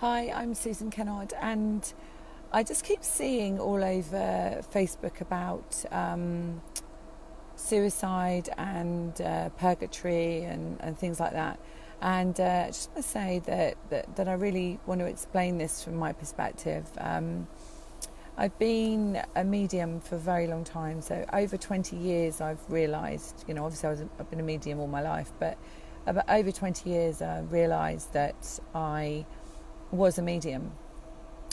Hi, I'm Susan Kennard, and I just keep seeing all over Facebook about suicide and purgatory and things like that. And I just want to say that I really want to explain this from my perspective. I've been a medium for a very long time, so over 20 years I've realised, obviously I've been a medium all my life, but about over 20 years I realised that I was a medium.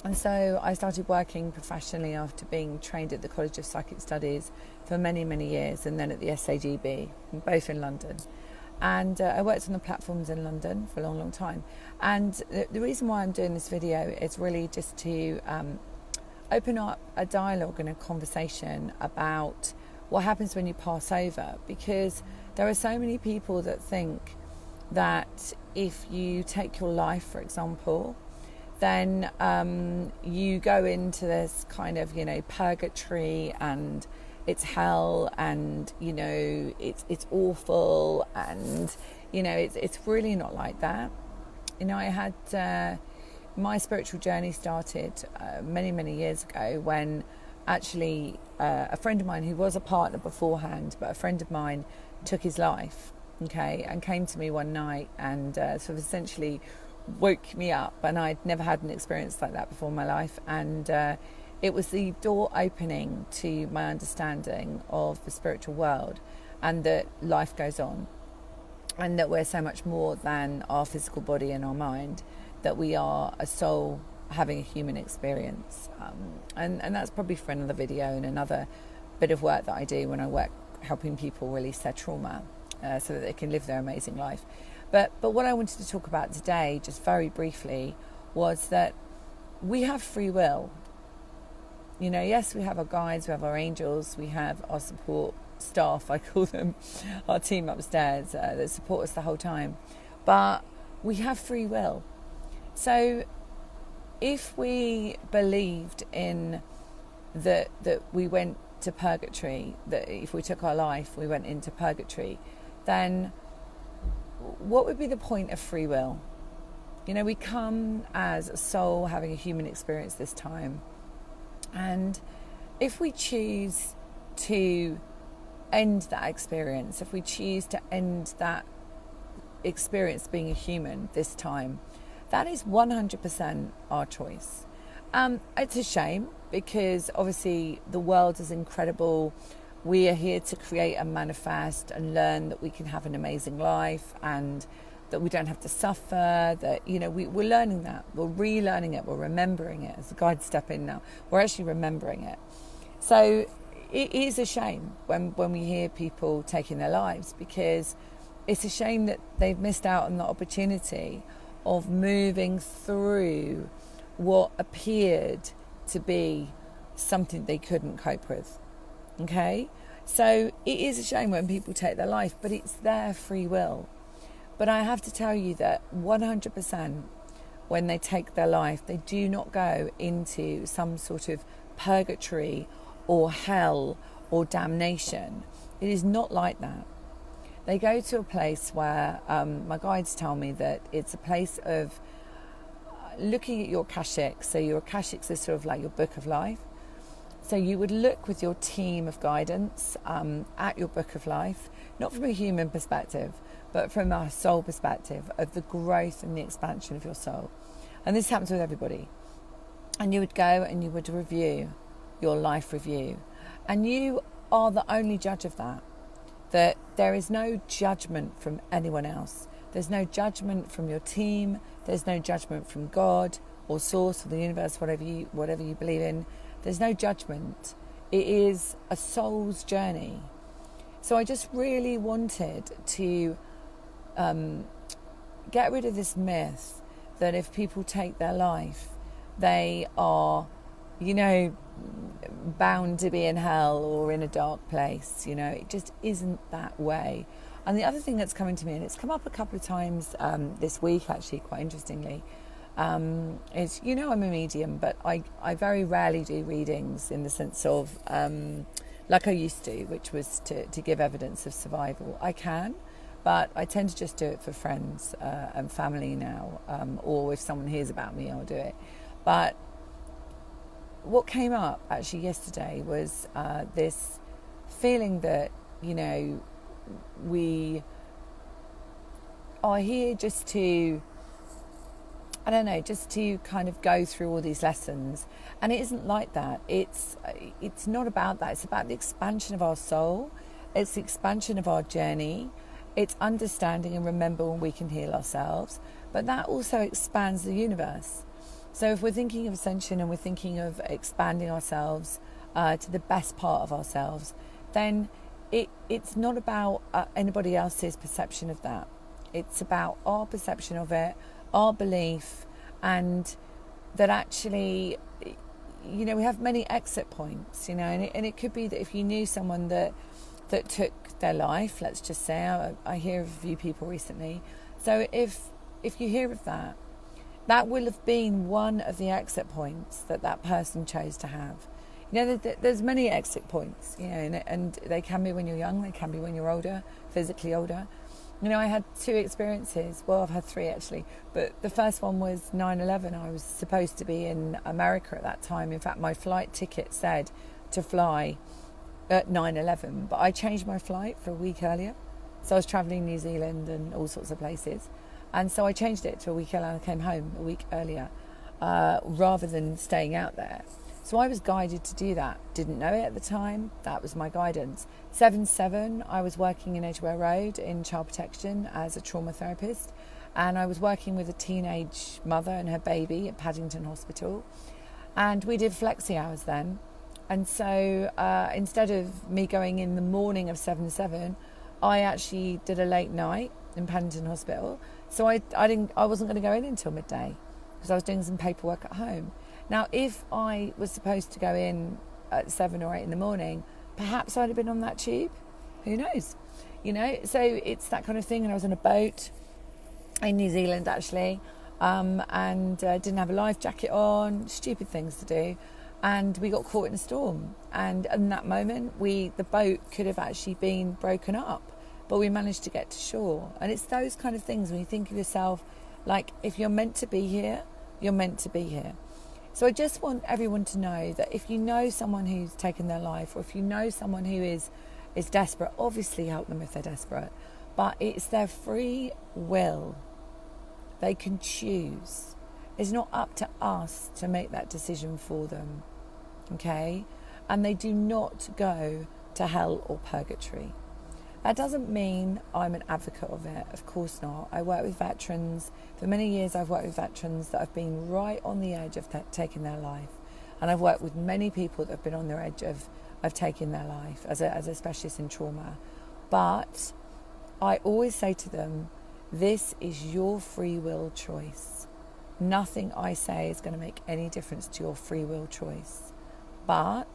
And so I started working professionally after being trained at the College of Psychic Studies for many, many years, and then at the SAGB, both in London. And I worked on the platforms in London for a long, long time. And the reason why I'm doing this video is really just to open up a dialogue and a conversation about what happens when you pass over, because there are so many people that think that if you take your life, for example, then you go into this kind of, purgatory, and it's hell, and, it's awful, and, it's really not like that. I had my spiritual journey started many, many years ago when actually a friend of mine who was a partner beforehand, but a friend of mine took his life, and came to me one night and sort of essentially woke me up, and I'd never had an experience like that before in my life, and it was the door opening to my understanding of the spiritual world, and that life goes on, and that we're so much more than our physical body and our mind, that we are a soul having a human experience, and that's probably for another video and another bit of work that I do when I work helping people release their trauma so that they can live their amazing life. But what I wanted to talk about today, just very briefly, was that we have free will. Yes, we have our guides, we have our angels, we have our support staff, I call them, our team upstairs that support us the whole time. But we have free will. So if we believed in that we went to purgatory, that if we took our life, we went into purgatory, then what would be the point of free will? We come as a soul having a human experience this time. And if we choose to end that experience, if we choose to end that experience being a human this time, that is 100% our choice. It's a shame, because obviously the world is incredible. We are here to create and manifest and learn that we can have an amazing life, and that we don't have to suffer, that, we're learning that. We're relearning it. We're remembering it. As the guides step in now, we're actually remembering it. So it is a shame when we hear people taking their lives, because it's a shame that they've missed out on the opportunity of moving through what appeared to be something they couldn't cope with. Okay, so it is a shame when people take their life, but it's their free will. But I have to tell you that 100% when they take their life, they do not go into some sort of purgatory or hell or damnation. It is not like that. They go to a place where my guides tell me that it's a place of looking at your Akashics. So your Akashics is sort of like your book of life. So you would look with your team of guidance at your book of life, not from a human perspective, but from a soul perspective of the growth and the expansion of your soul. And this happens with everybody. And you would go and you would review your life review. And you are the only judge of that. That there is no judgment from anyone else. There's no judgment from your team. There's no judgment from God or Source or the universe, whatever you believe in. There's no judgment. It is a soul's journey. So I just really wanted to get rid of this myth that if people take their life, they are, bound to be in hell or in a dark place. It just isn't that way. And the other thing that's coming to me, and it's come up a couple of times this week, actually, quite interestingly, is, I'm a medium, but I very rarely do readings in the sense of like I used to, which was to give evidence of survival. I can, but I tend to just do it for friends and family now, or if someone hears about me, I'll do it. But what came up actually yesterday was this feeling that, you know, we are here just to, I don't know, just to kind of go through all these lessons. And it isn't like that. It's not about that. It's about the expansion of our soul. It's the expansion of our journey. It's understanding and remembering we can heal ourselves. But that also expands the universe. So if we're thinking of ascension and we're thinking of expanding ourselves to the best part of ourselves, then it's not about anybody else's perception of that. It's about our perception of it, our belief, and that actually, you know, we have many exit points, you know, and it could be that if you knew someone that took their life, let's just say, I hear of a few people recently. So if you hear of that, that will have been one of the exit points that person chose to have. You know, there's many exit points, you know, and they can be when you're young, they can be when you're older, physically older. You know, I had 2 experiences. Well, I've had 3 actually. But the first one was 9/11. I was supposed to be in America at that time. In fact, my flight ticket said to fly at 9/11. But I changed my flight for a week earlier. So I was travelling New Zealand and all sorts of places. And so I changed it to a week earlier and I came home a week earlier rather than staying out there. So I was guided to do that. Didn't know it at the time. That was my guidance. 7/7, I was working in Edgware Road in child protection as a trauma therapist. And I was working with a teenage mother and her baby at Paddington Hospital. And we did flexi hours then. And so instead of me going in the morning of 7/7, I actually did a late night in Paddington Hospital. So I wasn't going to go in until midday because I was doing some paperwork at home. Now, if I was supposed to go in at 7 or 8 in the morning, perhaps I'd have been on that tube. Who knows? You know, so it's that kind of thing. And I was on a boat in New Zealand, actually, and didn't have a life jacket on, stupid things to do. And we got caught in a storm. And in that moment, the boat could have actually been broken up, but we managed to get to shore. And it's those kind of things when you think of yourself, like, if you're meant to be here, you're meant to be here. So I just want everyone to know that if you know someone who's taken their life, or if you know someone who is desperate, obviously help them if they're desperate. But it's their free will. They can choose. It's not up to us to make that decision for them. Okay? And they do not go to hell or purgatory. That doesn't mean I'm an advocate of it. Of course not. I work with veterans. For many years, I've worked with veterans that have been right on the edge of taking their life. And I've worked with many people that have been on the edge of taking their life as a specialist in trauma. But I always say to them, this is your free will choice. Nothing I say is going to make any difference to your free will choice. But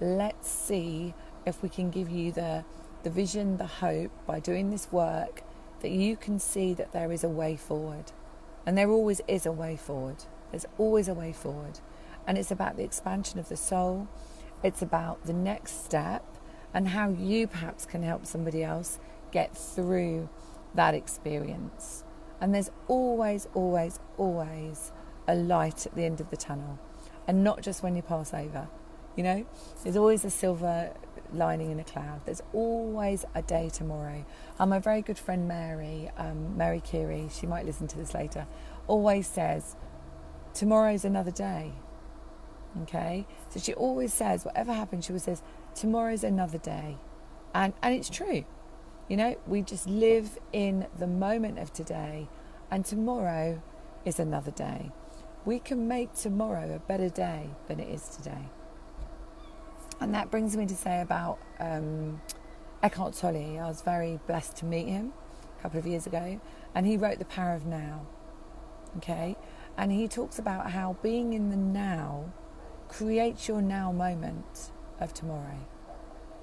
let's see if we can give you the vision, the hope, by doing this work, that you can see that there is a way forward. And there always is a way forward. There's always a way forward. And it's about the expansion of the soul. It's about the next step and how you perhaps can help somebody else get through that experience. And there's always, always, always a light at the end of the tunnel. And not just when you pass over. You know, there's always a silver lining in a cloud. There's always a day tomorrow. My very good friend Mary Keary, she might listen to this later, always says, tomorrow's another day. Okay? So she always says, whatever happens, she always says, tomorrow's another day. And it's true. You know, we just live in the moment of today, and tomorrow is another day. We can make tomorrow a better day than it is today. And that brings me to say about Eckhart Tolle. I was very blessed to meet him a couple of years ago, and he wrote The Power of Now. Okay? And he talks about how being in the now creates your now moment of tomorrow.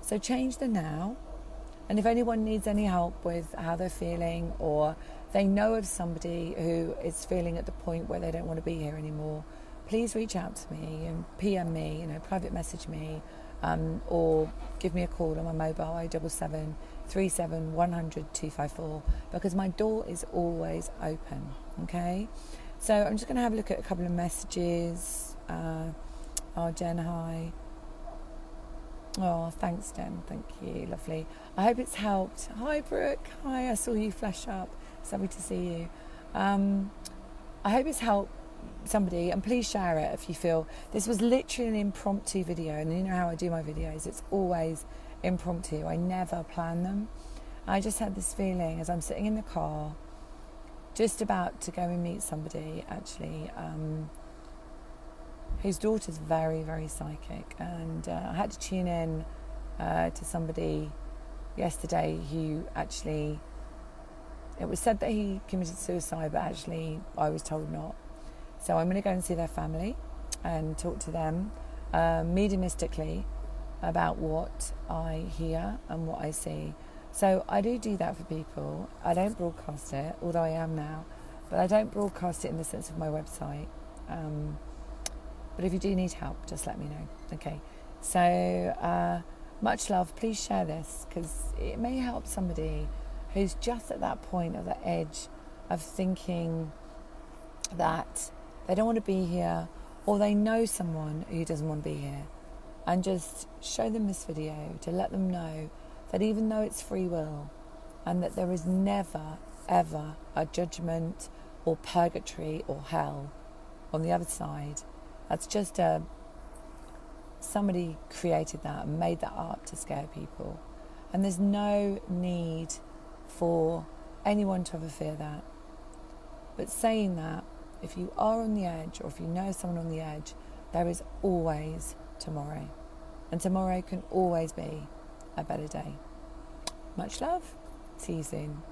So change the now. And if anyone needs any help with how they're feeling, or they know of somebody who is feeling at the point where they don't want to be here anymore, please reach out to me and PM me, private message me, or give me a call on my mobile 077 37 100 254, because my door is always open. Okay, so I'm just going to have a look at a couple of messages. Jen, hi. Oh, thanks, Jen. Thank you. Lovely. I hope it's helped. Hi, Brooke. Hi, I saw you flash up. It's lovely to see you. I hope it's helped somebody, and please share it if you feel. This was literally an impromptu video, and you know how I do my videos. It's always impromptu. I never plan them. I just had this feeling as I'm sitting in the car, just about to go and meet somebody, actually, whose daughter's very, very psychic. And I had to tune in to somebody yesterday who actually, it was said that he committed suicide, but actually I was told not. So I'm going to go and see their family and talk to them mediumistically about what I hear and what I see. So I do that for people. I don't broadcast it, although I am now, but I don't broadcast it in the sense of my website. But if you do need help, just let me know. Okay, so much love. Please share this, because it may help somebody who's just at that point, at the edge of thinking that they don't want to be here, or they know someone who doesn't want to be here. And just show them this video to let them know that even though it's free will, and that there is never, ever a judgment or purgatory or hell on the other side, that's just somebody created that and made that up to scare people. And there's no need for anyone to ever fear that. But saying that, if you are on the edge, or if you know someone on the edge, there is always tomorrow. And tomorrow can always be a better day. Much love. See you soon.